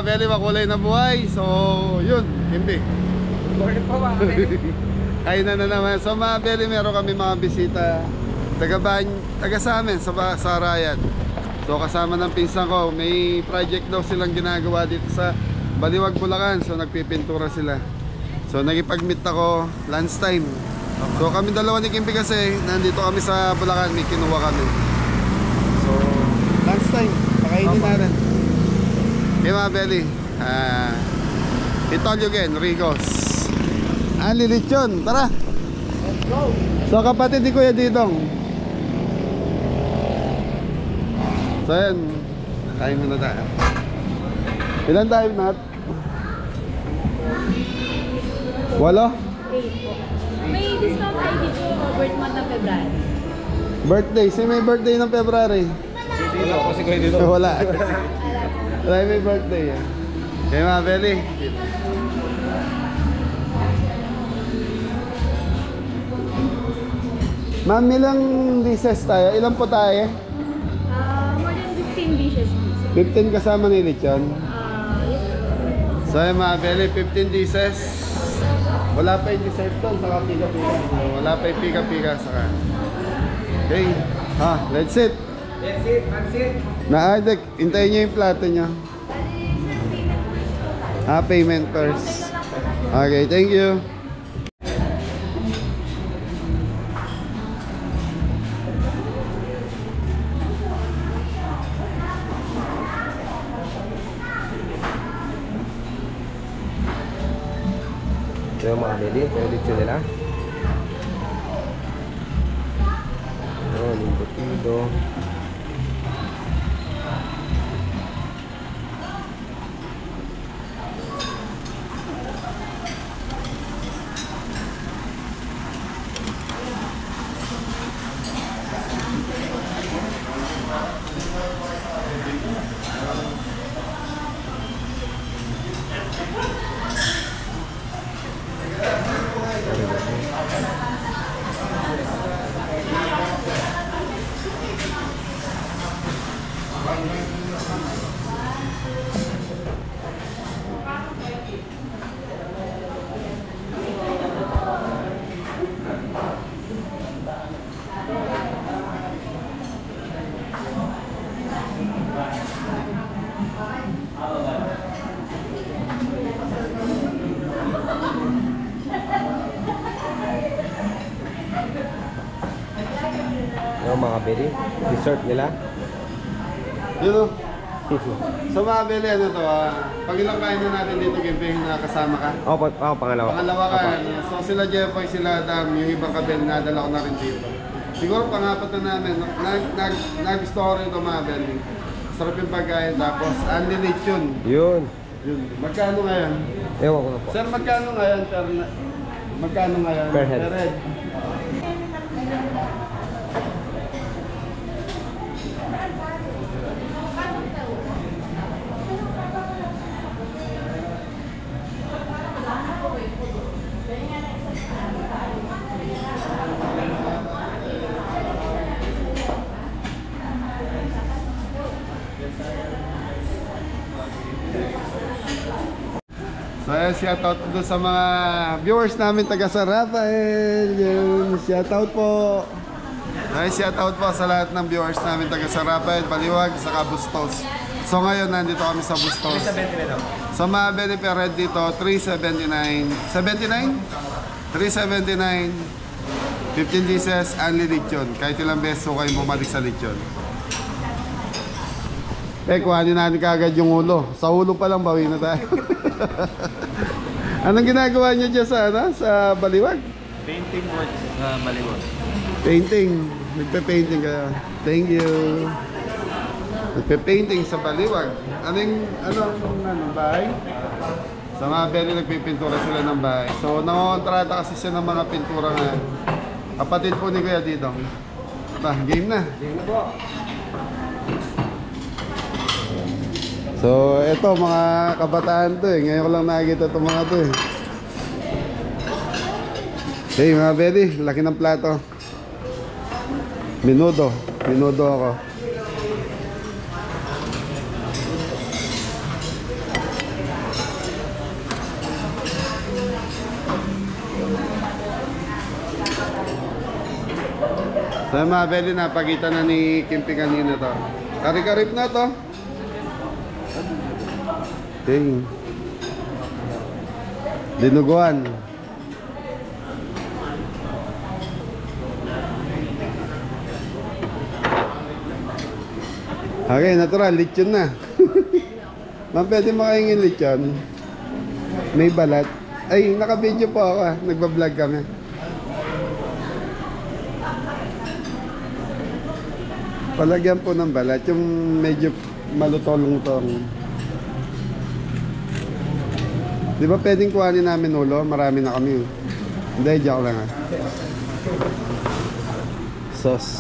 Belly, makulay na buhay. So, yun, Kimby. Morning po mga Belly. Kainan na naman. So mga Belly, meron kami mga bisita taga sa amin sa Sarayan. So kasama ng pinsan ko, may project daw silang ginagawa dito sa Baliwag, Bulacan. So nagpipintura sila. So nagipag-meet ako lunchtime. So kami dalawa ni Kimby kasi nandito kami sa Bulacan, may kinuha kami. So lunchtime, pakainin natin. Okay mga Belly, Itolyo again, Rigos. Lilitsyon, tara. Let's go. So kapatid ni Kuya Didong. So yan, kain muna tayo. Ilan tayo, Nat? 8 po. May discount ID po, birth month ng February. Birthday, sino may birthday ng February? Dito ako si Kuya dito. Wala. Wala may birthday eh. Okay mga Belly. Ma'am, ilang dishes tayo? Ilan po tayo? More than 15 dishes po. 15 kasama ni Lechon. Yes. So yung mga Belly, 15 dishes. Wala pa yung dessert doon, saka pika-pika. Wala pa yung pika-pika, saka. Okay, let's sit. Let's sit, pansit. Naadek, hintayin nyo yung plato nyo. Payment first. Okay, thank you. Ito yung mga Belly, ito yung lechon nila. Ito, limbutido. Yung mga Belly, dessert nila. Yun o. So mga Belly, ano to, pag ilang kain na natin dito, Gimping, nakasama ka? Pangalawa. Pangalawa ka. So sila Jeffoy, sila Adam, yung ibang kabel, nadala ko na rin dito. Siguro pangapat na namin, nagusto ko rin ito mga Belly. Sarap yung pagkain, tapos Andy Lechon. Yun. Magkano ngayon? Ewan ko na po. Sir, magkano ngayon? Magkano ngayon? Per head. Per head. So shoutout doon sa mga viewers namin taga sa Rafael. Yun, shoutout po. Shoutout po sa lahat ng viewers namin taga sa Rafael, Baliwag, saka Bustos. So ngayon nandito kami sa Bustos. 370 daw. Sa mga Belly per head dito, 379. 79? 379. 15 dishes, only lechon. Kahit ilang beses kayo bumalik sa lechon. Kuhanin natin kagad yung ulo. Sa ulo pa lang, bawi na tayo. Anong ginagawa niyo dyan sa, sa Baliwag? Painting work sa Baliwag. Painting. Nagpe-painting kayo. Thank you. Nagpe-painting sa Baliwag. Anong bahay? Sa mga Belly, nagpipintura sila ng bahay. So, nangongontrata kasi siya ng mga pintura nga. Kapatid po ni Kuya Didong. Game na. Game na po. So, eto mga kabataan to eh. Ngayon ko lang nakikita itong mga to eh. Okay, mga Belly, laki ng plato. Minudo. Minudo ako. So mga belly, napakita na ni Kimpi kanina to. Kari-karip na to. Okay. Dinuguan. Okay, natural, lechon na. Ma'am, pwede makahingin lechon. May balat. Ay, naka-video po ako ah. Nagbablog kami. Palagyan po ng balat. Yung medyo malutong-lutong. Di ba pwedeng kuhanin namin ulo? Marami na kami. Hindi, joke lang ah. Sauce.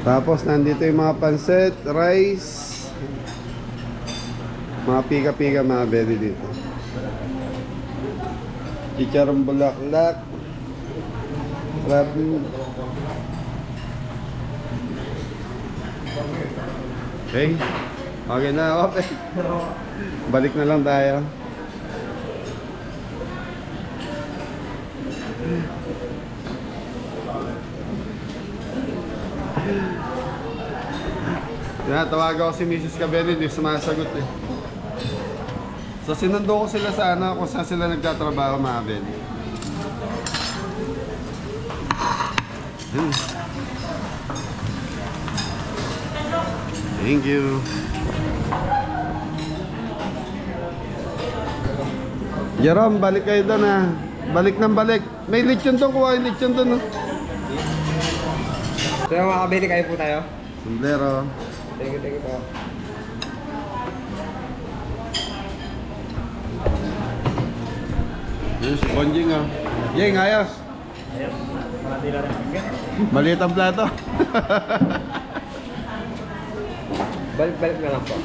Tapos nandito yung mga pansit, rice. Mga pika-pika mga belly dito. Chicharong bulaklak. Sarap. Okay. Okay na, okay. Balik na lang tayo. Tinatawag ako si Mrs. Cabelli, hindi sumasagot eh. So sinundo ko sila sa kung saan sila nagtatrabaho mga Belli. Thank you. Jerome, balik kayo doon ah. Balik ng balik. May lechon doon, kuha yung lechon doon ah. So mga kabili, kayo po tayo. Sombrero. Thank you po. Yun si Bonjing ah. Yeng, ayos. Ayos. Malati na rin hanggang. Maliit ang plato. Balik-balik na lang po.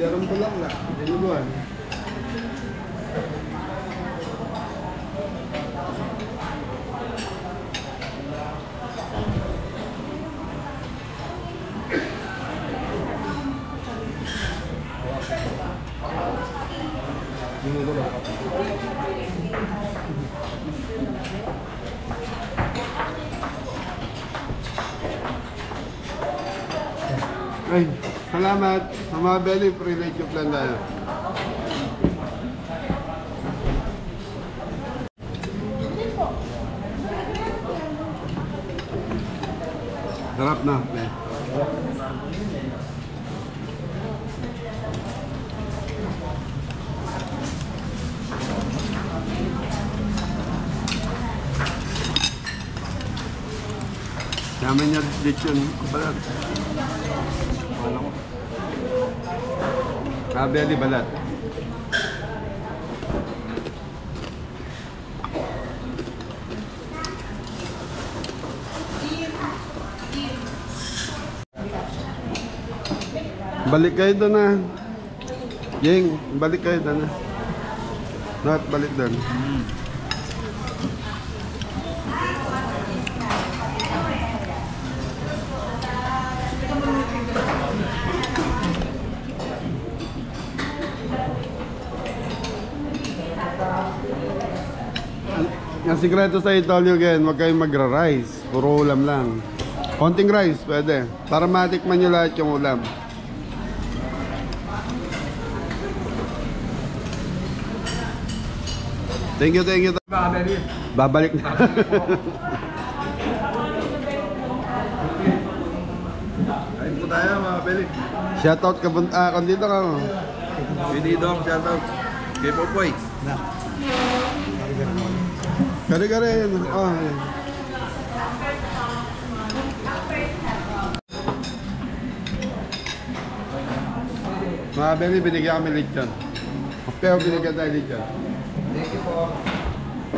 Jarang pulang lah, dinuguan. Ay, salamat. Sa mga belly, free lechon plan tayo. Sarap na. Yaman niya lechon. Balat. Belly balat. Balik kayo doon na. Yeng, balik kayo doon na. Not balik doon. Ang sikreto sa Itolyo again, huwag kayong magra-rice. Puro ulam lang. Konting rice, pwede. Para matikman nyo lahat yung ulam. Thank you, thank you. Babalik na. Kain po tayo mga Beli. Shoutout ka kung dito ka. Pwede dong, shoutout. Kay Popoy. Kare-kare yan. Oh, yan. Mga Beli, binigyan kami lechon. Pero binigyan tayo lechon. Thank you po.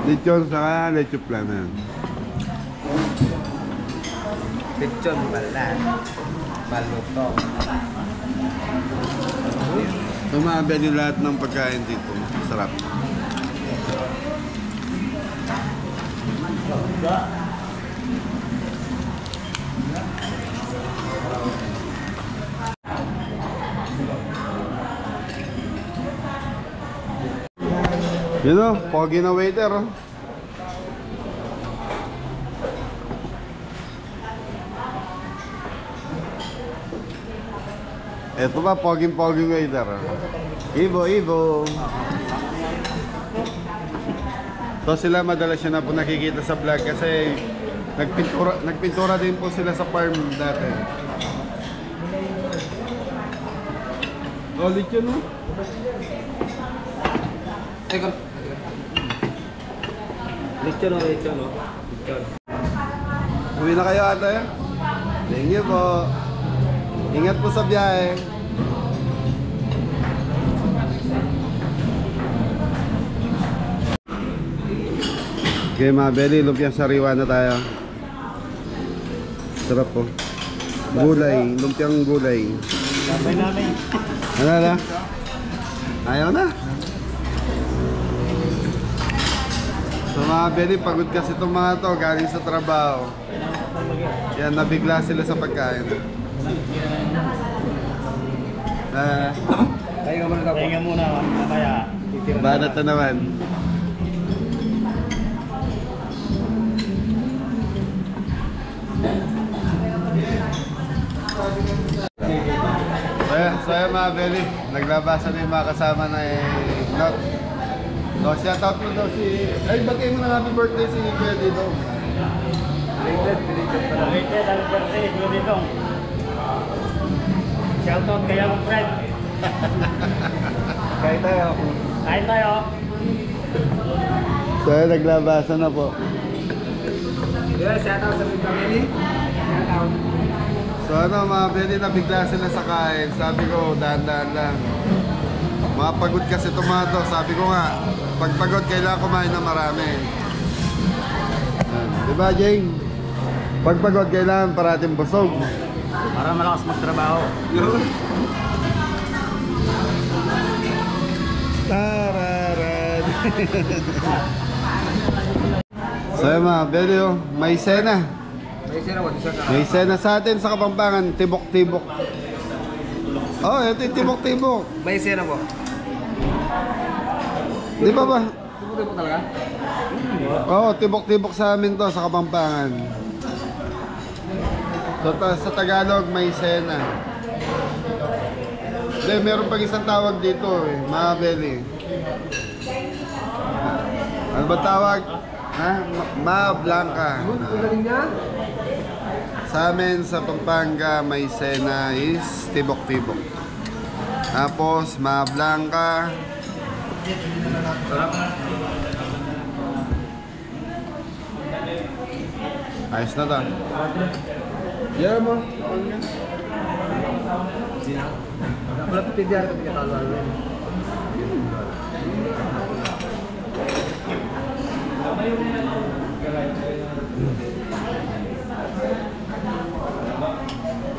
Lechon sa lechon plan na yan. Lechon balat. Balutong. So mga Beli, lahat ng pagkain dito. Sarap. Yun o, pogi na waiter oh. Ito ba, poging waiter oh. Ibo. So sila madalas yun na po nakikita sa vlog kasi nagpintura din po sila sa farm dati. Ulit yun no? Lechon. Uwi na kayo ate? Thank you po. Ingat po sa biyahe. Okay mga belly, lumpiang sariwa na tayo. Sarap po. Gulay, lumpiang gulay. Sabay namin. Ano na? Ayaw na. So mga belly, pagod kasi itong mga to, galing sa trabaho. Yan, nabigla sila sa pagkain. Pahinga muna, mamaya. Banat na naman. So yan mga belly, naglabasan na yung mga kasama na not. So shoutout mo daw si... Ay, bagay mo na happy birthday si Kuya Didong. Belated happy birthday, Kuya Didong. Shoutout kaya mong friend. Kain tayo. So yan, naglabasan na po. Shoutout sa family. Shoutout. So ano mga belly, nabigla sila sa kain. Sabi ko, dahan-dahan lang. Mapagod kasi itong mga to. Sabi ko nga, pag pagod, kailangan kumain na marami. Diba, Jane? Pag pagod, kailangan parating busog. Para malakas magtrabaho. Tararan. So yun mga belly, oh, may sena. May sena sa atin sa Kapampangan, tibok-tibok. Oh, ito yung tibok-tibok. May sena po. Di ba ba? Tibok-tibok talaga? Oo, tibok-tibok sa amin to, sa Kapampangan. So, sa Tagalog, may sena. Hindi, meron pang isang tawag dito eh, mga belly. Ano ba tawag? Ha? Ma-blanca. Sa amin, sa Pampanga, may sena is tibok-tibok. Tapos, ma-blanca. Ayos na to. Yeah mo. Wala pa tidyar ito pinatalo.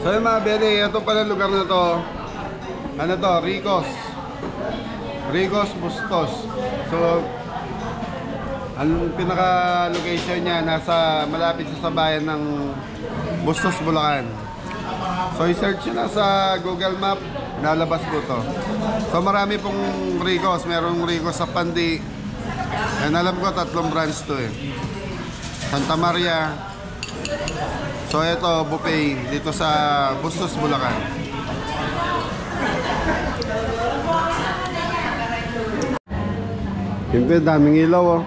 So yun mga belly, ito pala lugar na to. Ano to? Ricos Bustos. So ang pinaka location niya nasa malapit sa bayan ng Bustos, Bulacan. So i-search nyo na sa Google Map, nalabas po to. So marami pong Ricos. Merong Ricos sa Pandi. And alam ko 3 branch to eh. Santa Maria. So ito, buffet dito sa Bustos, Bulacan. Siyempre, daming ilaw oh.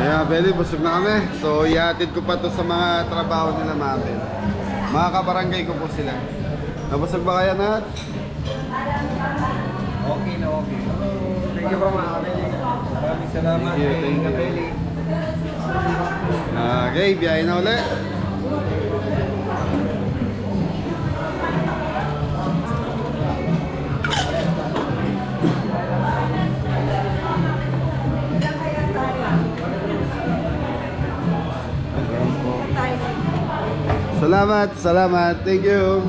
Kaya, Belly, busog na kami. So, ihatid ko pa to sa mga trabaho nila natin. Mga kabarangay ko po sila. Nabusog ba kaya nahat? Okay na okay. Thank you po mga kapatid. Maraming salamat. Thank you. Okay, biyahe na ulit. Salamat. Thank you.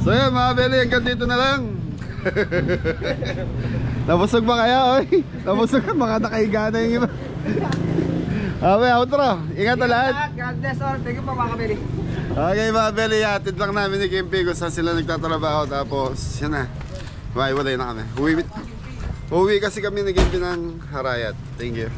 So yan mga belly, hanggang dito na lang. Nabusog ba kaya, oy? Nabusog ka, mga nakahiga na yung iba. Okay, outro. Ingat na lahat. God bless all. Thank you po mga kabili. Okay mga Beli, hatid lang namin ni Kimpi kung saan sila nagtatrabaho. Tapos, yan na. Walay na kami. Uwi kasi kami ni Kimpi ng Harayat. Thank you.